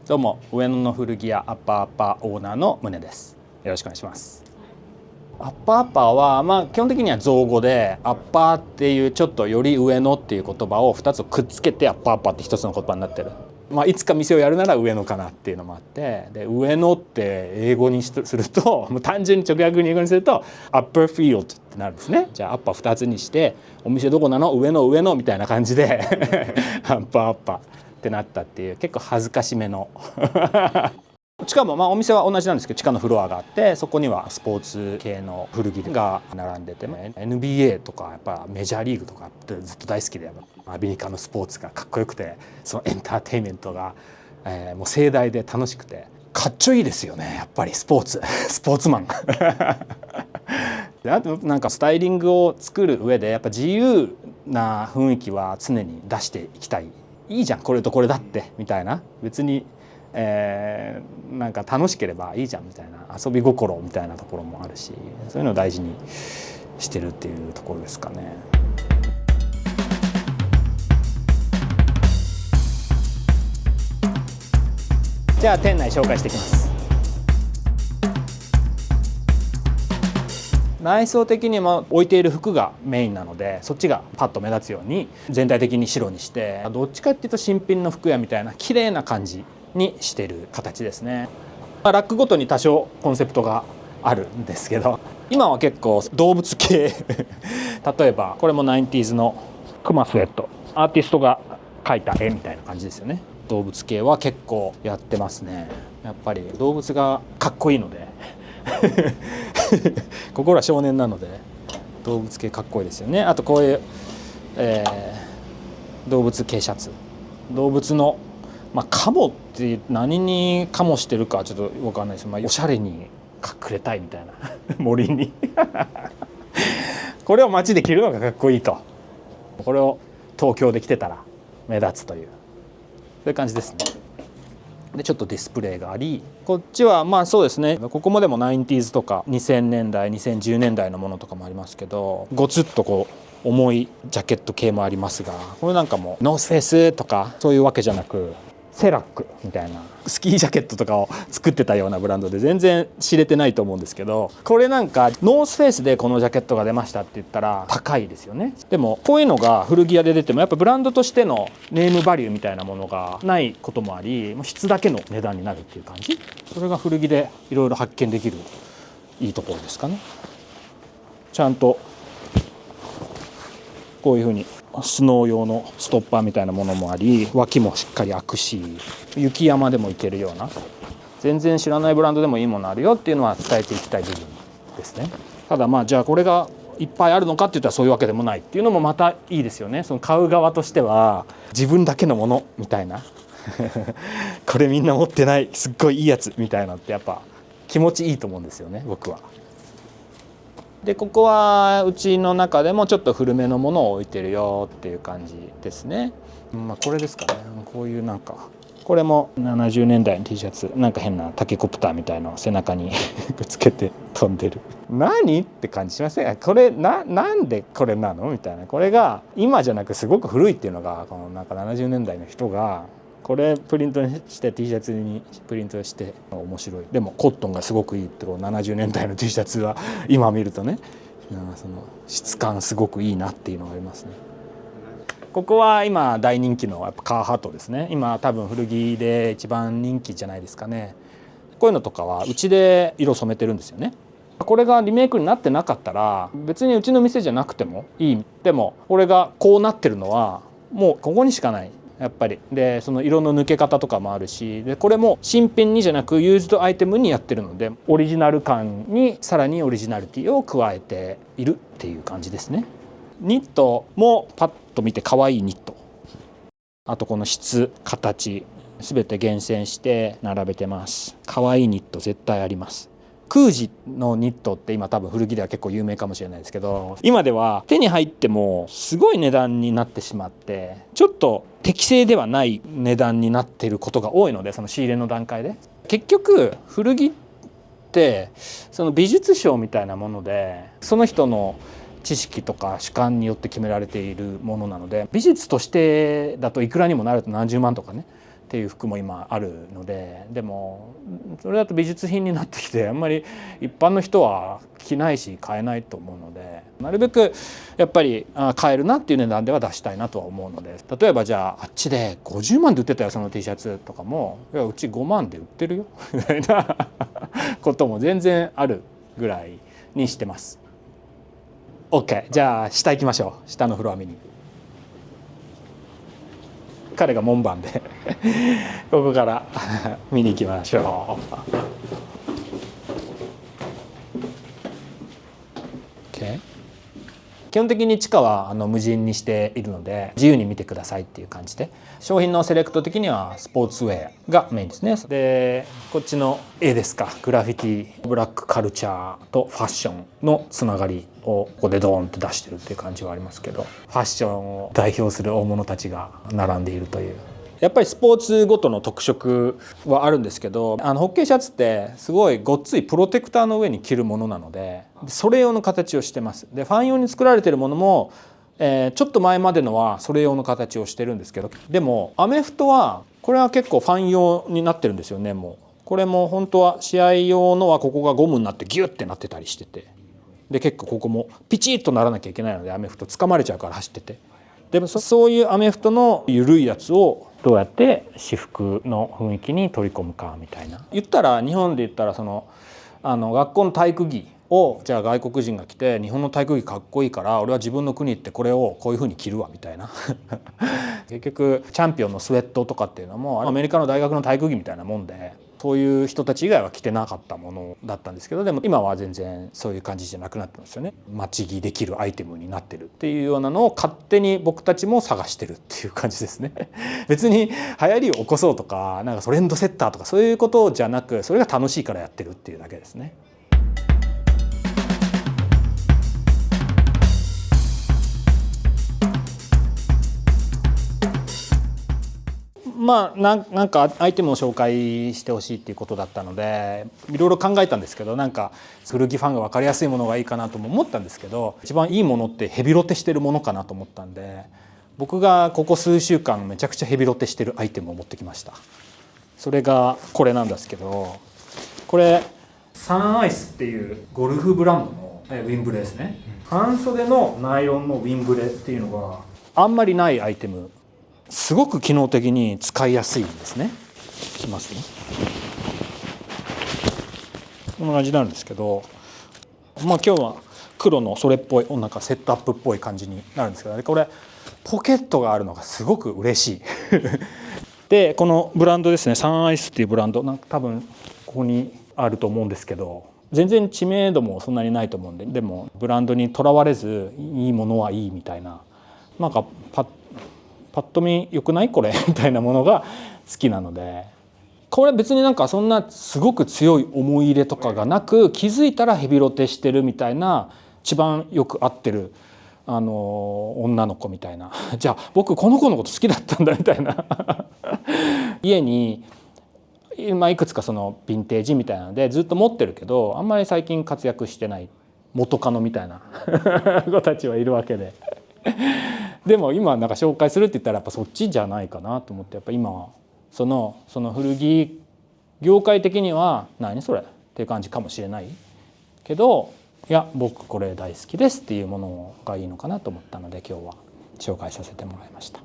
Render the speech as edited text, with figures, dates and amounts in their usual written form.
どうも、上野の古着屋アッパーアッパーオーナーの宗です。よろしくお願いします。アッパーアッパーは基本的には造語で、アッパーっていうちょっとより上のっていう言葉を2つくっつけてアッパーアッパーって一つの言葉になってる。いつか店をやるなら上野かなっていうのもあって、で上野って英語にするともう単純に直訳に英語にするとアッパーフィールドってなるんですね。じゃあアッパー2つにしてお店どこなの上野みたいな感じでアッパーアッパーってなったっていう結構恥ずかしめのしかもお店は同じなんですけど地下のフロアがあってそこにはスポーツ系の古着が並んでて NBA とかやっぱメジャーリーグとかってずっと大好きでアメリカのスポーツがかっこよくてそのエンターテインメントが、もう盛大で楽しくてかっちょいいですよねやっぱりスポーツマンであとなんかスタイリングを作る上でやっぱ自由な雰囲気は常に出していきたい。いいじゃんこれとこれだってみたいな別になんか楽しければいいじゃんみたいな遊び心みたいなところもあるしそういうのを大事にしてるっていうところですかね。じゃあ店内紹介していきます。内装的にも置いている服がメインなのでそっちがパッと目立つように全体的に白にしてどっちかっていうと新品の服屋みたいな綺麗な感じにしてる形ですね。ラックごとに多少コンセプトがあるんですけど今は結構動物系例えばこれも 90s のクマスウェットアーティストが描いた絵みたいな感じですよね。動物系は結構やってますね。やっぱり動物がかっこいいので心は少年なので動物系かっこいいですよね。あとこういう、動物系シャツ動物のカモって何にカモしてるかちょっと分かんないです。おしゃれに隠れたいみたいな森にこれを街で着るのがかっこいいとこれを東京で着てたら目立つというそういう感じですね。でちょっとディスプレイがありこっちはそうですねここもでも 90s とか2000年代2010年代のものとかもありますけどごつっとこう重いジャケット系もありますがこれなんかもノースフェイスとかそういうわけじゃなくセラックみたいなスキージャケットとかを作ってたようなブランドで全然知れてないと思うんですけどこれなんかノースフェイスでこのジャケットが出ましたって言ったら高いですよね。でもこういうのが古着屋で出てもやっぱブランドとしてのネームバリューみたいなものがないこともあり質だけの値段になるっていう感じそれが古着でいろいろ発見できるいいところですかね。ちゃんとこういうふうにスノー用のストッパーみたいなものもあり脇もしっかり開くし雪山でも行けるような全然知らないブランドでもいいものあるよっていうのは伝えていきたい部分ですね。ただじゃあこれがいっぱいあるのかって言ったらそういうわけでもないっていうのもまたいいですよね。その買う側としては自分だけのものみたいなこれみんな持ってないすっごいいいやつみたいなってやっぱ気持ちいいと思うんですよね僕は。でここはうちの中でもちょっと古めのものを置いてるよっていう感じですね。これですかね。こういうなんかこれも70年代の T シャツなんか変なタケコプターみたいのを背中につけて飛んでる何って感じしません？これなんでこれなのみたいなこれが今じゃなくすごく古いっていうのがこのなんか70年代の人がこれプリントして T シャツにプリントして面白い。でもコットンがすごくいいって70年代の T シャツは今見るとねその質感すごくいいなっていうのがありますね。ここは今大人気のやっぱカーハットですね。今多分古着で一番人気じゃないですかね。こういうのとかはうちで色染めてるんですよね。これがリメイクになってなかったら別にうちの店じゃなくてもいい。でもこれがこうなってるのはもうここにしかないやっぱり。でその色の抜け方とかもあるしでこれも新品にじゃなくユーズドアイテムにやってるのでオリジナル感にさらにオリジナリティを加えているっていう感じですね。ニットもパッと見て可愛いニットあとこの質形全て厳選して並べてます。可愛いニット絶対あります。クージのニットって今多分古着では結構有名かもしれないですけど今では手に入ってもすごい値段になってしまってちょっと適正ではない値段になっていることが多いのでその仕入れの段階で結局古着ってその美術賞みたいなものでその人の知識とか主観によって決められているものなので美術としてだといくらにもなると何十万とかねっていう服も今あるので、でもそれだと美術品になってきてあんまり一般の人は着ないし買えないと思うので、なるべくやっぱり買えるなっていう値段では出したいなとは思うので、例えばじゃああっちで50万で売ってたよその T シャツとかも、いやうち5万で売ってるよみたいなことも全然あるぐらいにしてます。 OK、 じゃあ下行きましょう。下のフロア見に。彼が門番でここから見に行きましょう。OK、 基本的に地下は無人にしているので自由に見てくださいっていう感じで、商品のセレクト的にはスポーツウェアがメインですね。でこっちの絵ですか、グラフィティ、ブラックカルチャーとファッションのつながりをここでドーンって出してるっていう感じはありますけど、ファッションを代表する大物たちが並んでいるという。やっぱりスポーツごとの特色はあるんですけど、ホッケーシャツってすごいごっついプロテクターの上に着るものなので、それ用の形をしてます。でファン用に作られてるものも、ちょっと前までのはそれ用の形をしてるんですけど、でもアメフトはこれは結構ファン用になってるんですよね。もうこれも本当は試合用のはここがゴムになってギュッてなってたりしてて、で結構ここもピチッとならなきゃいけないのでアメフト掴まれちゃうから走ってて、でもそういうアメフトの緩いやつをどうやって私服の雰囲気に取り込むかみたいな。言ったら日本で言ったら学校の体育着をじゃあ外国人が着て日本の体育着かっこいいから俺は自分の国行ってこれをこういう風に着るわみたいな結局チャンピオンのスウェットとかっていうのもアメリカの大学の体育着みたいなもんで、そういう人たち以外は着てなかったものだったんですけど、でも今は全然そういう感じじゃなくなってますよね。街着できるアイテムになってるっていうようなのを勝手に僕たちも探してるっていう感じですね別に流行りを起こそうとかなんかトレンドセッターとかそういうことじゃなく、それが楽しいからやってるっていうだけですね。なんかアイテムを紹介してほしいっていうことだったのでいろいろ考えたんですけど、なんか古着ファンが分かりやすいものがいいかなとも思ったんですけど、一番いいものってヘビロテしてるものかなと思ったんで、僕がここ数週間めちゃくちゃヘビロテしてるアイテムを持ってきました。それがこれなんですけど、これサンアイスっていうゴルフブランドのウィンブレですね。半袖のナイロンのウィンブレっていうのがあんまりないアイテム、すごく機能的に使いやすいんですね。いきますね。こんな感じなんですけど、今日は黒のそれっぽいなんかセットアップっぽい感じになるんですけど、これポケットがあるのがすごく嬉しいでこのブランドですね、サンアイスっていうブランド、なんか多分ここにあると思うんですけど、全然知名度もそんなにないと思うんで、でもブランドにとらわれずいいものはいいみたいな、なんかパッと見良くないこれみたいなものが好きなので、これ別になんかそんなすごく強い思い入れとかがなく、気づいたらヘビロテしてるみたいな、一番よく合ってる女の子みたいなじゃあ僕この子のこと好きだったんだみたいな家にいくつかそのヴィンテージみたいなのでずっと持ってるけど、あんまり最近活躍してない元カノみたいな子たちはいるわけででも今なんか紹介するって言ったらやっぱそっちじゃないかなと思って、やっぱ今はその古着業界的には何それっていう感じかもしれないけど、いや僕これ大好きですっていうものがいいのかなと思ったので今日は紹介させてもらいました。